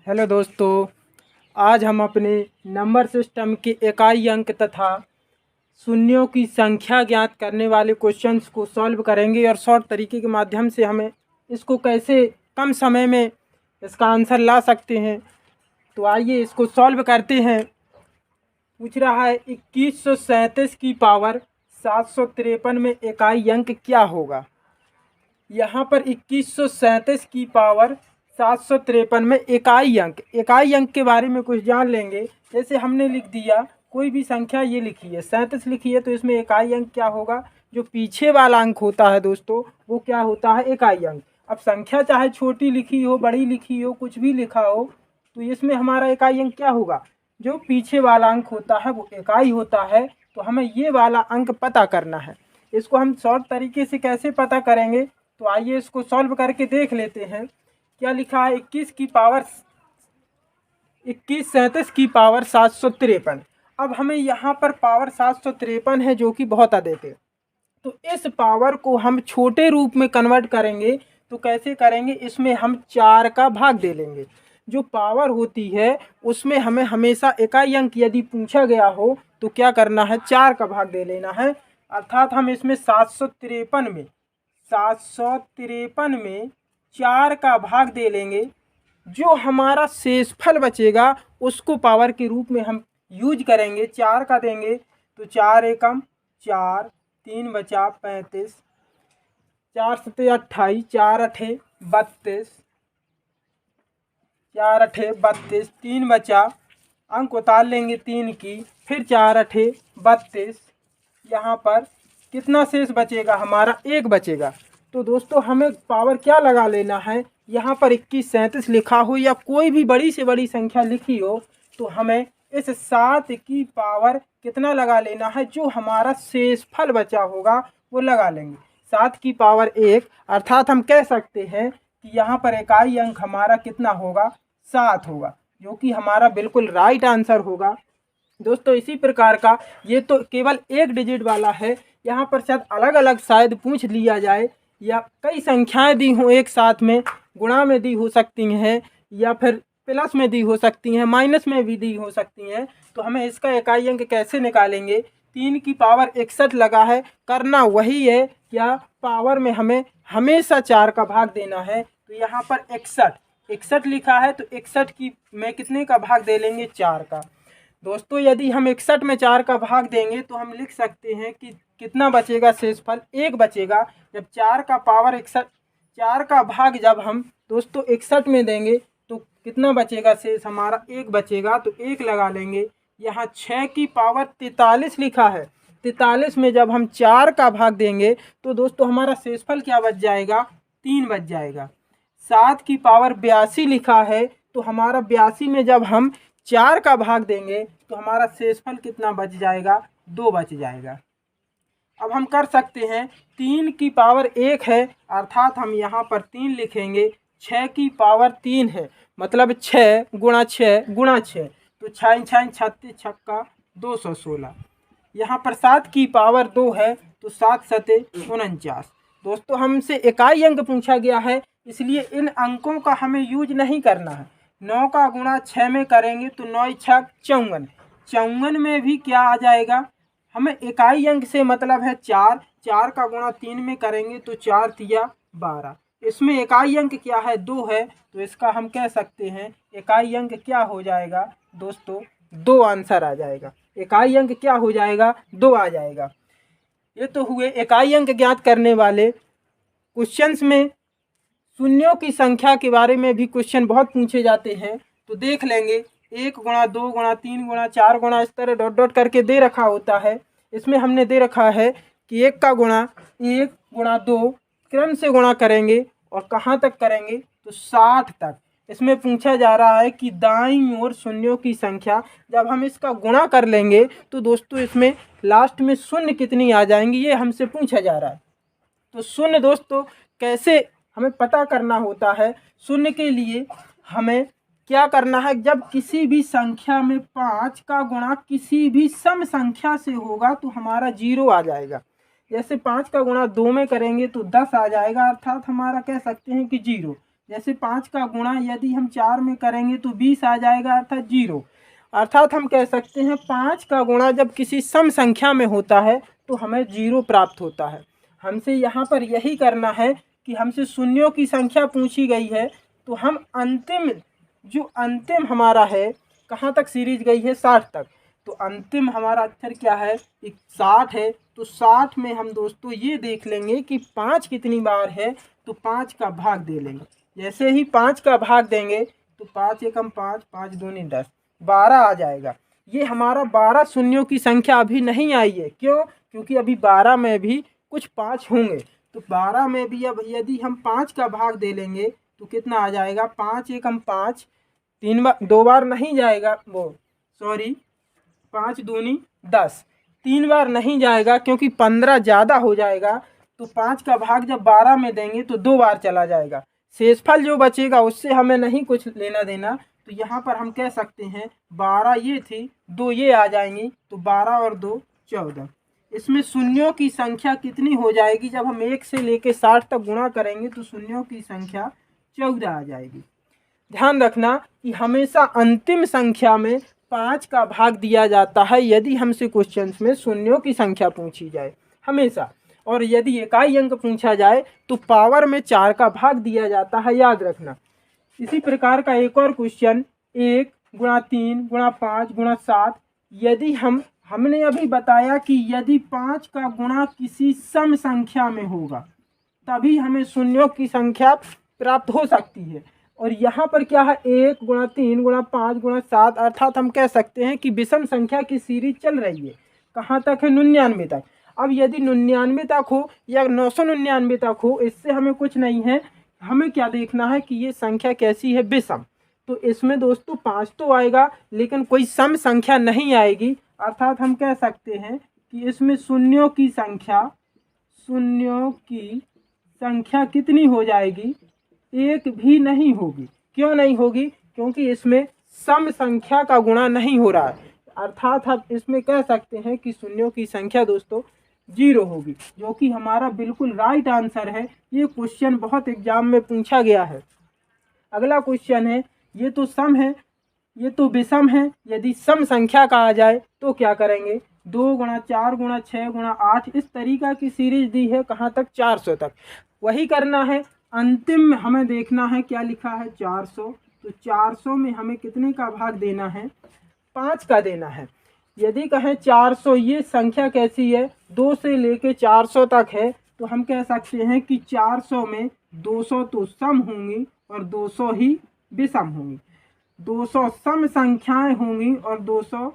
Hello दोस्तों, आज हम अपने नंबर सिस्टम के इकाई अंक तथा शून्यों की संख्या ज्ञात करने वाले क्वेश्चंस को सॉल्व करेंगे और शॉर्ट तरीके के माध्यम से हमें इसको कैसे कम समय में इसका आंसर ला सकते हैं। तो आइए इसको सॉल्व करते हैं। पूछ रहा है 2137 की पावर 753 में इकाई अंक क्या होगा। यहाँ पर 2137 की पावर 753 में इकाई अंक के बारे में कुछ जान लेंगे। जैसे हमने लिख दिया कोई भी संख्या, ये लिखी है 37 लिखी है, तो इसमें इकाई अंक क्या होगा, जो पीछे वाला अंक होता है दोस्तों वो क्या होता है, इकाई अंक। अब संख्या चाहे छोटी लिखी हो, बड़ी लिखी हो, कुछ भी लिखा हो, तो इसमें हमारा इकाई अंक क्या होगा, जो पीछे वाला अंक होता है वो इकाई होता है। तो हमें ये वाला अंक पता करना है। इसको हम शॉर्ट तरीके से कैसे पता करेंगे, तो आइए इसको सॉल्व करके देख लेते हैं। क्या लिखा है, 2137 की पावर 753। अब हमें यहाँ पर पावर 753 है जो कि बहुत अधिक है, तो इस पावर को हम छोटे रूप में कन्वर्ट करेंगे। तो कैसे करेंगे, इसमें हम 4 का भाग दे लेंगे। जो पावर होती है उसमें हमें हमेशा इकाई अंक यदि पूछा गया हो तो क्या करना है, 4 का भाग दे लेना है। अर्थात हम इसमें 753 में 4 का भाग दे लेंगे। जो हमारा शेषफल बचेगा उसको पावर के रूप में हम यूज करेंगे, 4 का देंगे। तो 4 एकम 4, 3 बचा 35, 4 सते 28, 4 अठे 32, 4 अठे 32, 3 बचा, अंक उतार लेंगे 3 की, फिर 4 अठे 32। यहाँ पर कितना शेष बचेगा, हमारा 1 बचेगा। तो दोस्तों हमें पावर क्या लगा लेना है, यहाँ पर 2137 लिखा हो या कोई भी बड़ी से बड़ी संख्या लिखी हो, तो हमें इस 7 की पावर कितना लगा लेना है, जो हमारा शेषफल बचा होगा वो लगा लेंगे। 7 की पावर 1, अर्थात हम कह सकते हैं कि यहाँ पर इकाई अंक हमारा कितना होगा, 7 होगा, जो कि हमारा बिल्कुल राइट आंसर होगा। दोस्तों इसी प्रकार का, ये तो केवल एक डिजिट वाला है, यहाँ पर शायद अलग अलग शायद पूछ लिया जाए, या कई संख्याएं दी हों एक साथ में, गुणा में दी हो सकती हैं, या फिर प्लस में दी हो सकती हैं, माइनस में भी दी हो सकती हैं। तो हमें इसका इकाई अंक कैसे निकालेंगे, 3 की पावर 61 लगा है, करना वही है, क्या पावर में हमें हमेशा 4 का भाग देना है। तो यहाँ पर 61 लिखा है, तो 61 की में कितने का भाग दे लेंगे, 4 का। दोस्तों यदि हम 61 में 4 का भाग देंगे तो हम लिख सकते हैं कि कितना बचेगा, शेषफल 1 बचेगा। जब 4 का पावर 61, 4 का भाग जब हम दोस्तों 61 में देंगे तो कितना बचेगा, शेष हमारा 1 बचेगा, तो 1 लगा लेंगे। यहाँ 6 की पावर 43 लिखा है, 43 में जब हम 4 का भाग देंगे तो दोस्तों हमारा शेषफल क्या बच जाएगा, 3 बच जाएगा। 7 की पावर 82 लिखा है, तो हमारा 82 में जब हम 4 का भाग देंगे तो हमारा शेषफल कितना बच जाएगा, 2 बच जाएगा। अब हम कर सकते हैं, 3 की पावर 1 है, अर्थात हम यहाँ पर 3 लिखेंगे। 6 की पावर 3 है, मतलब 6 गुणा 6 गुणा 6, तो 6 6 36 छक्का 216। यहाँ पर 7 की पावर 2 है, तो 7 सते 49। दोस्तों हमसे इकाई अंक पूछा गया है, इसलिए इन अंकों का हमें यूज नहीं करना है। 9 का गुणा 6 में करेंगे तो 9 छक 54, 54 में भी क्या आ जाएगा, हमें इकाई अंक से मतलब है 4, 4 का गुणा 3 में करेंगे तो 4 तिया 12। इसमें इकाई अंक क्या है, 2 है, तो इसका हम कह सकते हैं इकाई अंक क्या हो जाएगा दोस्तों, 2 आंसर आ जाएगा। इकाई अंक क्या हो जाएगा, 2 आ जाएगा। ये तो हुए इकाई अंक ज्ञात करने वाले। क्वेश्चंस में शून्यों की संख्या के बारे में भी क्वेश्चन बहुत पूछे जाते हैं, तो देख लेंगे। 1 गुणा 2 गुणा 3 गुणा 4 गुणा, इस तरह डॉट डॉट करके दे रखा होता है। इसमें हमने दे रखा है कि 1 का गुणा 1 गुणा 2 क्रम से गुणा करेंगे, और कहाँ तक करेंगे, तो 60 तक। इसमें पूछा जा रहा है कि दाईं ओर शून्यों की संख्या, जब हम इसका गुणा कर लेंगे तो दोस्तों इसमें लास्ट में शून्य कितनी आ जाएंगी, ये हमसे पूछा जा रहा है। तो शून्य दोस्तों कैसे हमें पता करना होता है, शून्य के लिए हमें क्या करना है, जब किसी भी संख्या में 5 का गुणा किसी भी सम संख्या से होगा तो हमारा 0 आ जाएगा। जैसे 5 का गुणा 2 में करेंगे तो 10 आ जाएगा, अर्थात हमारा कह सकते हैं कि 0। जैसे 5 का गुणा यदि हम 4 में करेंगे तो 20 आ जाएगा, अर्थात 0। अर्थात हम कह सकते हैं 5 का गुणा जब किसी सम संख्या में होता है तो हमें 0 प्राप्त होता है। हमसे यहाँ पर यही करना है कि हमसे शून्यों की संख्या पूछी गई है, तो हम अंतिम हमारा है, कहाँ तक सीरीज गई है, 60 तक। तो अंतिम हमारा अक्षर क्या है, 60 है। तो 60 में हम दोस्तों ये देख लेंगे कि 5 कितनी बार है, तो 5 का भाग दे लेंगे। जैसे ही 5 का भाग देंगे तो 5 एकम 5, 5 दूनी 10, 12 आ जाएगा। ये हमारा 12 शून्यों की संख्या अभी नहीं आई है। क्यों? क्योंकि अभी 12 में भी कुछ 5 होंगे। तो 12 में भी अब यदि हम 5 का भाग दे लेंगे तो कितना आ जाएगा, 5 एकम 5, 2 बार नहीं जाएगा, 5 दूनी 10, 3 बार नहीं जाएगा क्योंकि 15 ज़्यादा हो जाएगा। तो 5 का भाग जब 12 में देंगे तो 2 बार चला जाएगा। शेषफल जो बचेगा उससे हमें नहीं कुछ लेना देना। तो यहाँ पर हम कह सकते हैं 12 ये थी, 2 ये आ जाएंगी, तो 12 और 2 14। इसमें शून्यों की संख्या कितनी हो जाएगी, जब हम 1 से लेके 60 तक गुणा करेंगे तो शून्यों की संख्या 14 आ जाएगी। ध्यान रखना कि हमेशा अंतिम संख्या में 5 का भाग दिया जाता है यदि हमसे क्वेश्चन में शून्यों की संख्या पूछी जाए, हमेशा। और यदि इकाई अंक पूछा जाए तो पावर में 4 का भाग दिया जाता है, याद रखना। इसी प्रकार का एक और क्वेश्चन, 1 गुणा 3 गुणा 5 गुणा 7। यदि हमने अभी बताया कि यदि 5 का गुणा किसी सम संख्या में होगा तभी हमें शून्यों की संख्या प्राप्त हो सकती है। और यहाँ पर क्या है, 1 गुणा 3 गुणा 5 गुणा 7, अर्थात हम कह सकते हैं कि विषम संख्या की सीरीज चल रही है। कहाँ तक है, 99 तक। अब यदि 99 तक हो या 999 तक हो, इससे हमें कुछ नहीं है। हमें क्या देखना है कि ये संख्या कैसी है, विषम। तो इसमें दोस्तों 5 तो आएगा लेकिन कोई सम संख्या नहीं आएगी। अर्थात हम कह सकते हैं कि इसमें शून्यों की संख्या कितनी हो जाएगी, 1 भी नहीं होगी। क्यों नहीं होगी? क्योंकि इसमें सम संख्या का गुणा नहीं हो रहा है। अर्थात हम इसमें कह सकते हैं कि शून्यों की संख्या दोस्तों 0 होगी, जो कि हमारा बिल्कुल राइट आंसर है। ये क्वेश्चन बहुत एग्जाम में पूछा गया है। अगला क्वेश्चन है, ये तो सम है, ये तो विषम है, यदि सम संख्या का आ जाए तो क्या करेंगे, 2 गुणा 4 गुणा 6 गुणा 8, इस तरीका की सीरीज दी है, कहाँ तक, 400 तक। वही करना है। अंतिम में हमें देखना है क्या लिखा है, 400। तो 400 में हमें कितने का भाग देना है, 5 का देना है। यदि कहें 400 ये संख्या कैसी है, 2 से लेके 400 तक है, तो हम कह सकते हैं कि 400 में 200 तो सम होंगी और 200 ही विषम होंगी। 200 सम संख्याएं होंगी और 200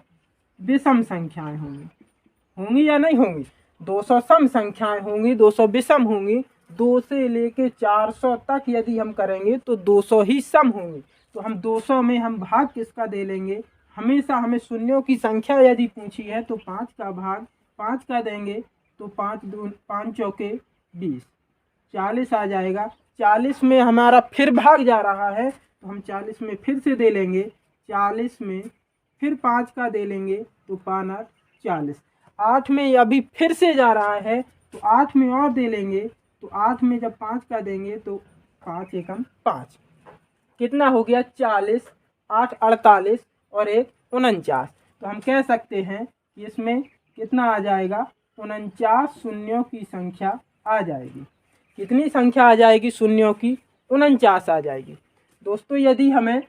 विषम संख्याएं होंगी या नहीं होंगी। 200 सम संख्याएं होंगी, 200 विषम होंगी। 2 से लेके 400 तक यदि हम करेंगे तो 200 ही सम होंगी। तो हम 200 में हम भाग किसका दे लेंगे, हमेशा हमें शून्यों की संख्या यदि पूछी है तो 5 का भाग 5 का देंगे। तो 5 चौके 20, 40 आ जाएगा। 40 में हमारा फिर भाग जा रहा है तो हम 40 में फिर से दे लेंगे। 40 में फिर 5 का दे लेंगे तो 5 40। 8 में अभी फिर से जा रहा है तो 8 में और दे लेंगे। तो 8 में जब 5 का देंगे तो 5 एकम 5, कितना हो गया, 40। 8 48 और 1 49। तो हम कह सकते हैं कि इसमें कितना आ जाएगा, 49 शून्यों की संख्या आ जाएगी। कितनी संख्या आ जाएगी शून्यों की, 49 आ जाएगी। दोस्तों यदि हमें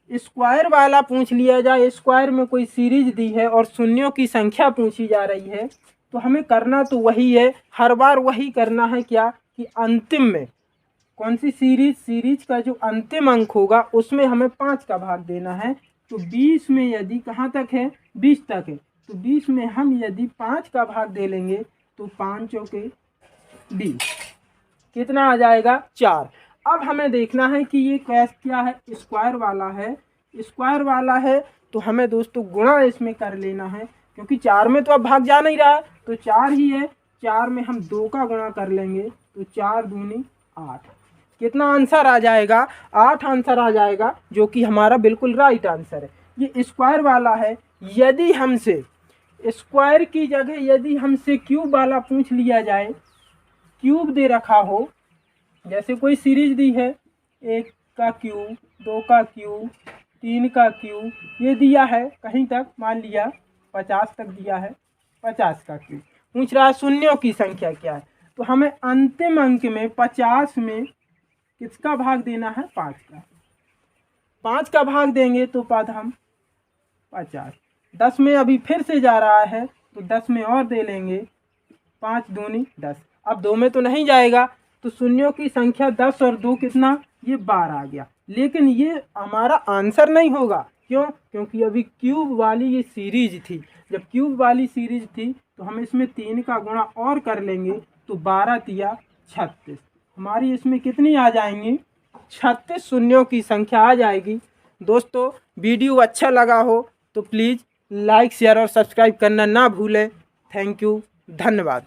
स्क्वायर वाला पूछ लिया जाए, स्क्वायर में कोई सीरीज दी है और शून्यों की संख्या पूछी जा रही है, तो हमें करना तो वही है, हर बार वही करना है क्या, कि अंतिम में कौन सी सीरीज का जो अंतिम अंक होगा उसमें हमें 5 का भाग देना है। तो 20 में यदि कहाँ तक है, 20 तक है, तो 20 में हम यदि 5 का भाग दे लेंगे तो 5 चौके 20, कितना आ जाएगा, 4। अब हमें देखना है कि ये क्या है, स्क्वायर वाला है। स्क्वायर वाला है तो हमें दोस्तों गुणा इसमें कर लेना है, क्योंकि 4 में तो अब भाग जा नहीं रहा है तो 4 ही है। 4 में हम 2 का गुणा कर लेंगे तो 4 दूनी 8, कितना आंसर आ जाएगा, 8 आंसर आ जाएगा, जो कि हमारा बिल्कुल राइट आंसर है। ये स्क्वायर वाला है। यदि हमसे स्क्वायर की जगह यदि हमसे क्यूब वाला पूछ लिया जाए, क्यूब दे रखा हो, जैसे कोई सीरीज दी है 1 का क्यूब, 2 का क्यूब, 3 का क्यूब, ये दिया है कहीं तक, मान लिया 50 तक दिया है, 50 का क्यूब। पूछ रहा है शून्यों की संख्या क्या है, तो हमें अंतिम अंक में 50 में किसका भाग देना है, 5 का। 5 का भाग देंगे तो पद हम 50। 10 में अभी फिर से जा रहा है तो 10 में और दे लेंगे, 5 दूनी 10। अब 2 में तो नहीं जाएगा, तो शून्यों की संख्या 10 और 2 कितना, ये 12 आ गया। लेकिन ये हमारा आंसर नहीं होगा, क्यों, क्योंकि अभी क्यूब वाली ये सीरीज थी। जब क्यूब वाली सीरीज थी तो हम इसमें 3 का गुणा और कर लेंगे, तो 12 तिया 36, हमारी इसमें कितनी आ जाएंगी, 36 शून्यों की संख्या आ जाएगी। दोस्तों वीडियो अच्छा लगा हो तो प्लीज़ लाइक शेयर और सब्सक्राइब करना ना भूलें। थैंक यू, धन्यवाद।